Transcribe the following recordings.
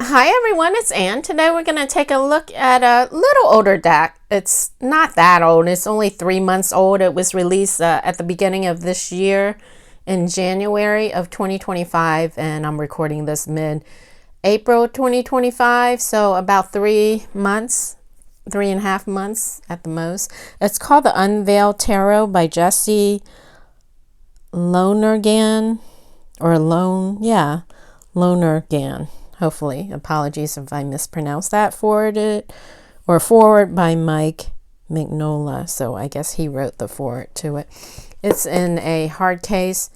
Hi everyone, it's Ann. Today we're going to take a look at a little older deck. It's not that old, it's only 3 months old. It was released at the beginning of this year in January of 2025, and I'm recording this mid-April 2025, so about 3 months, 3.5 months at the most. It's called the Unveiled Tarot by Jesse Lonergan, Lonergan. Hopefully, apologies if I mispronounced that. Forward by Mike Mignola. So I guess he wrote the forward to it. It's in a hard case,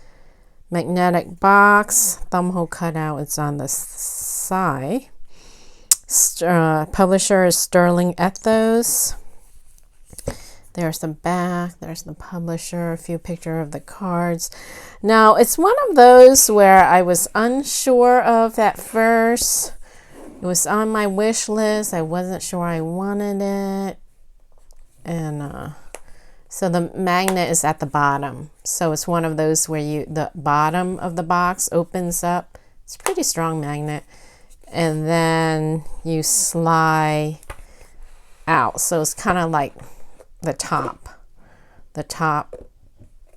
magnetic box, thumbhole cutout. It's on the side. Publisher is Sterling Ethos. There's the back, there's the publisher, a few pictures of the cards. Now, it's one of those where I was unsure of at first. It was on my wish list. I wasn't sure I wanted it. And so the magnet is at the bottom. So it's one of those where the bottom of the box opens up. It's a pretty strong magnet. And then you slide out. So it's kind of like the top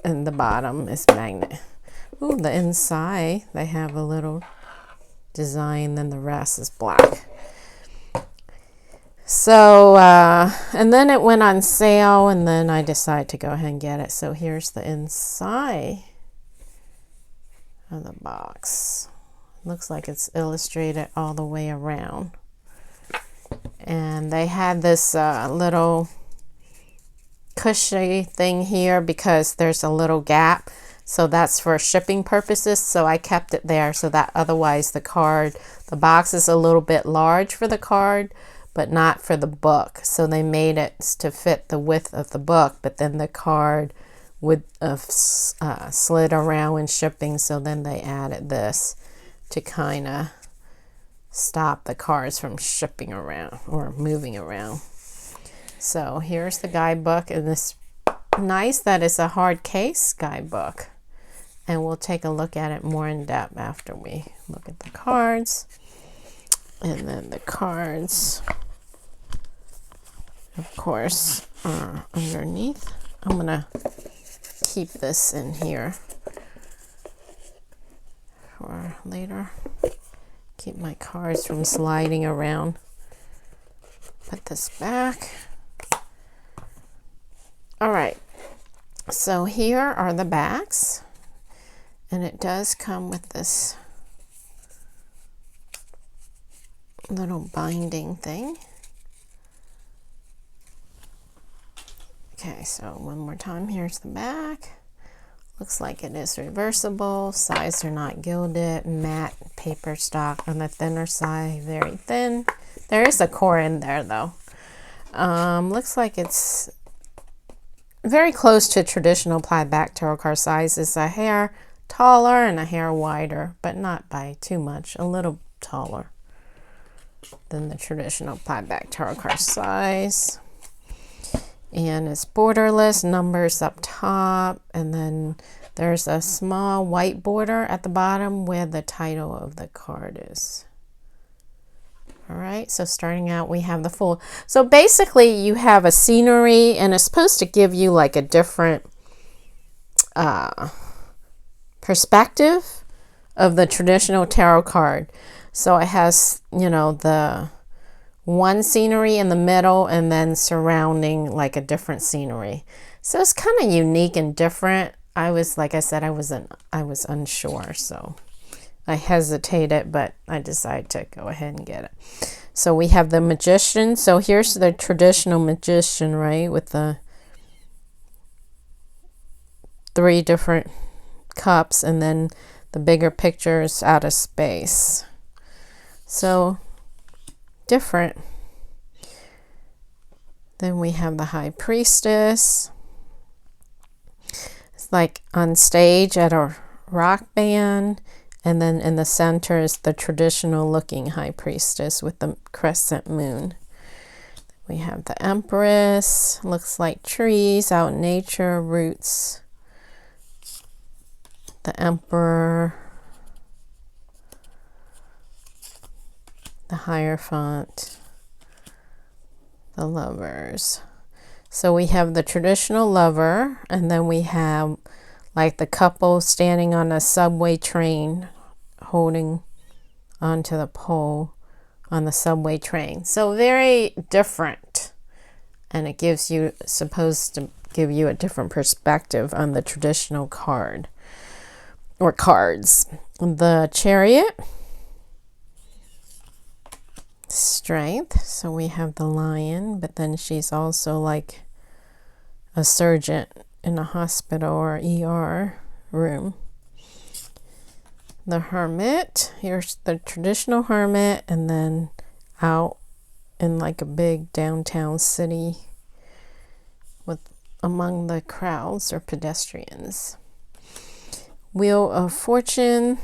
and the bottom is magnet. Ooh, the inside they have a little design, then the rest is black. So and then it went on sale, and then I decided to go ahead and get it. So here's the inside of the box. Looks like it's illustrated all the way around, and they had this little cushy thing here because there's a little gap, so that's for shipping purposes. So I kept it there so that otherwise the box is a little bit large for the card but not for the book, so they made it to fit the width of the book, but then the card would have slid around when shipping, so then they added this to kind of stop the cards from shipping around or moving around. So here's the guidebook, and it's nice that it's a hard case guidebook. And we'll take a look at it more in depth after we look at the cards. And then the cards, of course, are underneath. I'm going to keep this in here for later. Keep my cards from sliding around. Put this back. All right, so here are the backs, and it does come with this little binding thing. Okay, so one more time, here's the back. Looks like it is reversible. Sides are not gilded. Matte paper stock on the thinner side, very thin. There is a core in there though. Looks like it's very close to traditional plaid back tarot card size. It's a hair taller and a hair wider, but not by too much. A little taller than the traditional plaid back tarot card size. And it's borderless, numbers up top, and then there's a small white border at the bottom where the title of the card is. All right, so starting out, we have the full. So basically, you have a scenery, and it's supposed to give you like a different perspective of the traditional tarot card. So it has, the one scenery in the middle, and then surrounding like a different scenery. So it's kind of unique and different. Like I said, I was unsure, so I hesitated, but I decided to go ahead and get it. So we have the magician. So here's the traditional magician, right? With the 3 different cups, and then the bigger pictures out of space. So different. Then we have the high priestess. It's like on stage at a rock band. And then in the center is the traditional looking high priestess with the crescent moon. We have the empress. Looks like trees out in nature, roots. The emperor. the Hierophant, the Lovers. So we have the traditional lover, and then we have like the couple standing on a subway train holding onto the pole on the subway train. So very different, and it gives you, supposed to give you a different perspective on the traditional card or cards. The Chariot, Strength. So we have the Lion, but then she's also like a surgeon in a hospital or ER room. The Hermit, here's the traditional hermit, and then out in like a big downtown city with among the crowds or pedestrians. Wheel of Fortune,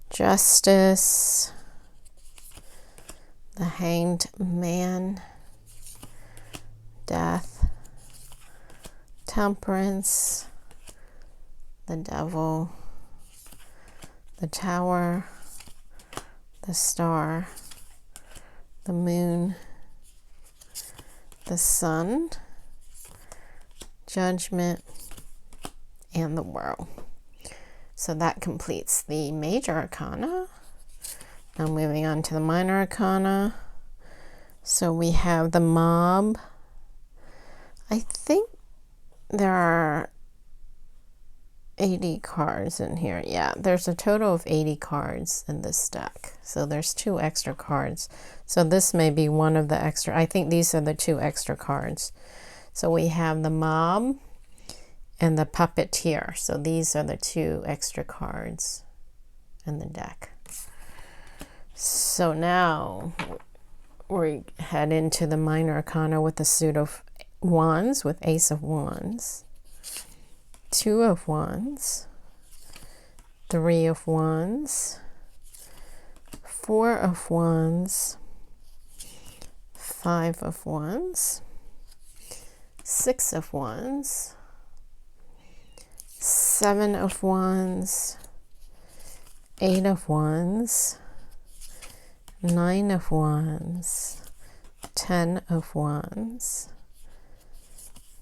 Justice, the Hanged Man, Death, Temperance, the Devil, the Tower, the Star, the Moon, the Sun, Judgment, and the World. So that completes the major arcana. Now moving on to the minor arcana. So we have the Mob. I think there are 80 cards in here. Yeah, there's a total of 80 cards in this deck. So there's 2 extra cards. So this may be one of the extra. I think these are the 2 extra cards. So we have the Mob and the Puppeteer. So these are the 2 extra cards in the deck. So now we head into the minor arcana with the suit of Wands, with Ace of Wands, 2 of Wands, 3 of Wands, 4 of Wands, 5 of Wands, 6 of Wands, 7 of Wands, 8 of Wands, 9 of Wands, 10 of Wands,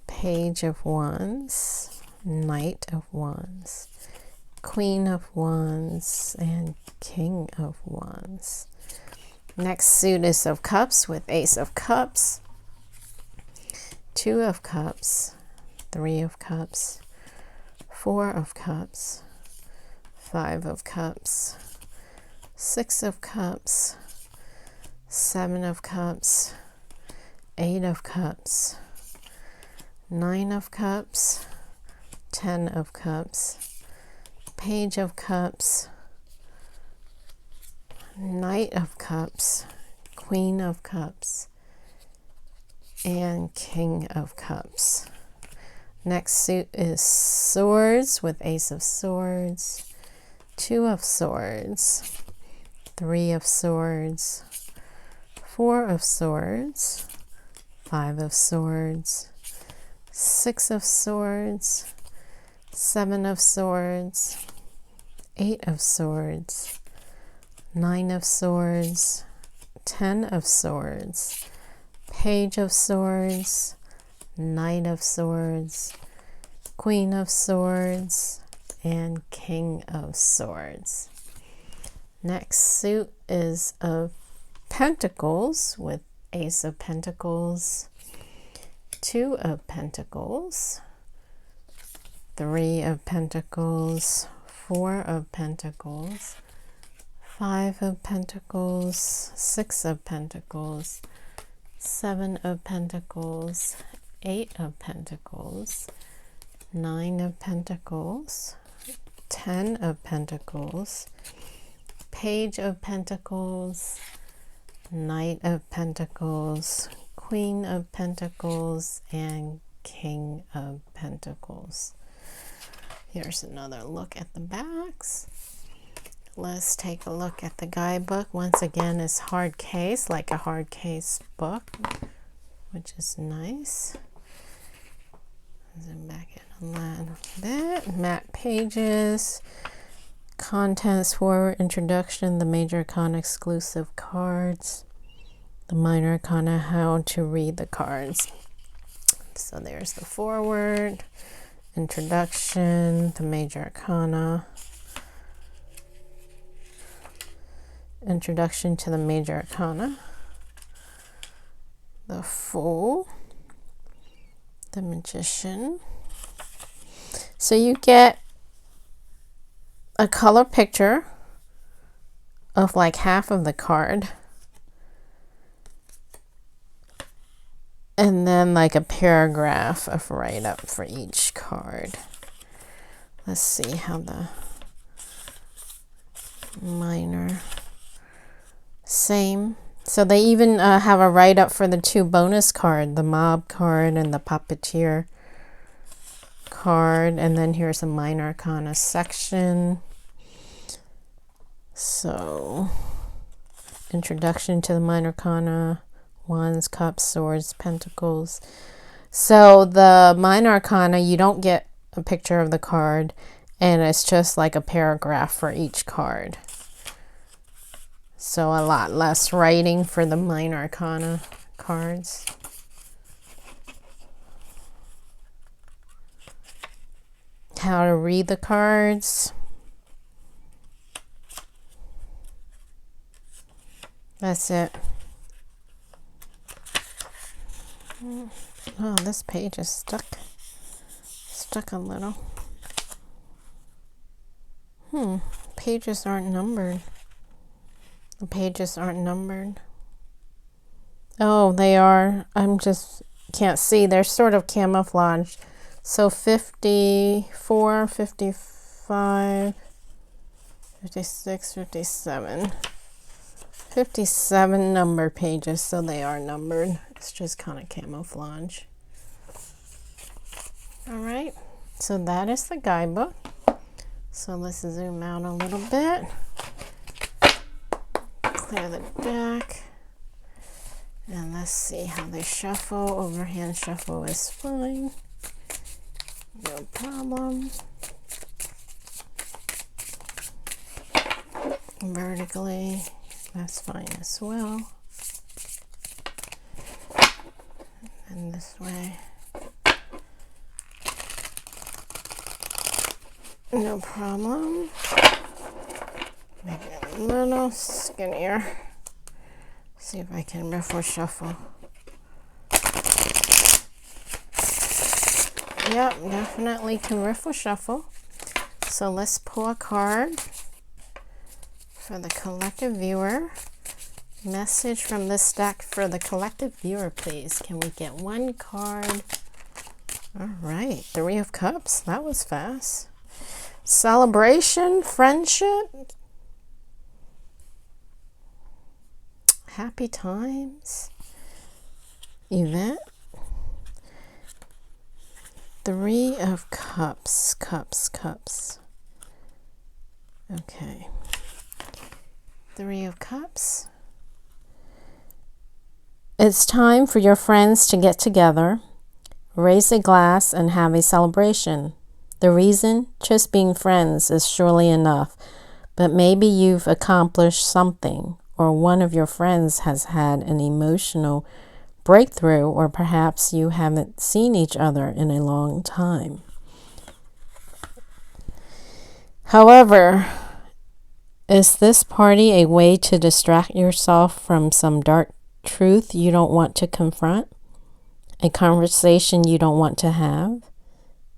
Page of Wands, Knight of Wands, Queen of Wands, and King of Wands. Next suit is of Cups with Ace of Cups, 2 of Cups, 3 of Cups, 4 of Cups, 5 of Cups, 6 of Cups, 7 of Cups, 8 of Cups, 9 of Cups, 10 of Cups, Page of Cups, Knight of Cups, Queen of Cups, and King of Cups. Next suit is Swords with Ace of Swords, 2 of Swords, 3 of Swords, 4 of Swords, 5 of Swords, 6 of Swords, 7 of Swords, 8 of Swords, 9 of Swords, 10 of Swords, Page of Swords, Knight of Swords, Queen of Swords, and King of Swords. Next suit is of Pentacles with Ace of Pentacles, 2 of Pentacles, 3 of Pentacles, 4 of Pentacles, 5 of Pentacles, 6 of Pentacles, 7 of Pentacles, 8 of Pentacles, 9 of Pentacles, 10 of Pentacles, Page of Pentacles, Knight of Pentacles, Queen of Pentacles, and King of Pentacles. Here's another look at the backs. Let's take a look at the guidebook. Once again, it's hard case, like a hard case book, which is nice. Zoom back in a little bit. Matte pages. Contents for introduction, the major arcana exclusive cards, the minor arcana, how to read the cards. So there's the foreword, introduction, the major arcana, introduction to the major arcana, the Fool, the Magician. So you get a color picture of like half of the card, and then like a paragraph of write-up for each card. Let's see how the minor, same. So they even have a write-up for the two bonus card, the Mob card and the Puppeteer card. And then here's a minor arcana section. So introduction to the minor arcana, Wands, Cups, Swords, Pentacles. So the minor arcana, you don't get a picture of the card, and it's just like a paragraph for each card. So a lot less writing for the minor arcana cards. How to read the cards. That's it. Oh, this page is stuck a little. Pages aren't numbered. The pages aren't numbered. Oh, they are. I'm just can't see. They're sort of camouflaged. So 54, 55, 56, 57. 57 numbered pages, so they are numbered. It's just kind of camouflage. All right, so that is the guidebook. So let's zoom out a little bit. Clear the deck. And let's see how they shuffle. Overhand shuffle is fine. No problem. Vertically, that's fine as well. And this way. No problem. Make it a little skinnier. See if I can riffle shuffle. Yep, definitely can riffle shuffle. So let's pull a card for the collective viewer. Message from this deck for the collective viewer, please. Can we get one card? All right, 3 of Cups. That was fast. Celebration, friendship, happy times, event. 3 of Cups, Cups. Okay. 3 of Cups. It's time for your friends to get together, raise a glass, and have a celebration. The reason? Just being friends is surely enough, but maybe you've accomplished something, or one of your friends has had an emotional breakthrough, or perhaps you haven't seen each other in a long time. However, is this party a way to distract yourself from some dark truth you don't want to confront? A conversation you don't want to have?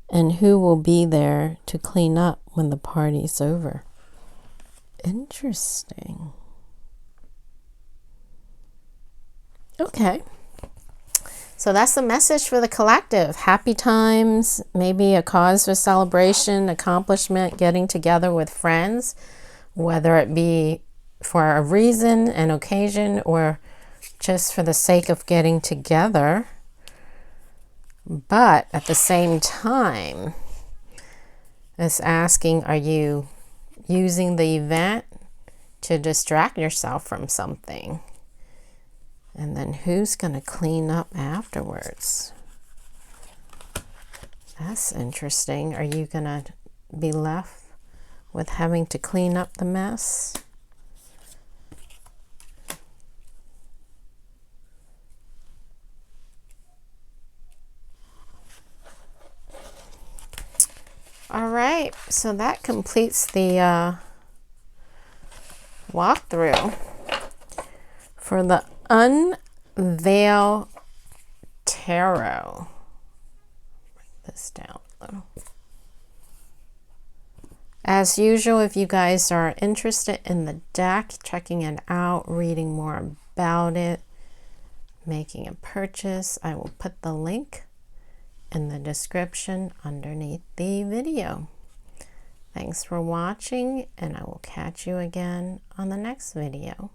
And who will be there to clean up when the party's over? Interesting. Okay. So that's the message for the collective. Happy times, maybe a cause for celebration, accomplishment, getting together with friends, whether it be for a reason, an occasion, or just for the sake of getting together. But at the same time, it's asking, are you using the event to distract yourself from something? And then who's going to clean up afterwards? That's interesting. Are you going to be left with having to clean up the mess. All right, so that completes the walkthrough for the Unveiled Tarot. Bring this down a little. As usual, if you guys are interested in the deck, checking it out, reading more about it, making a purchase, I will put the link in the description underneath the video. Thanks for watching, and I will catch you again on the next video.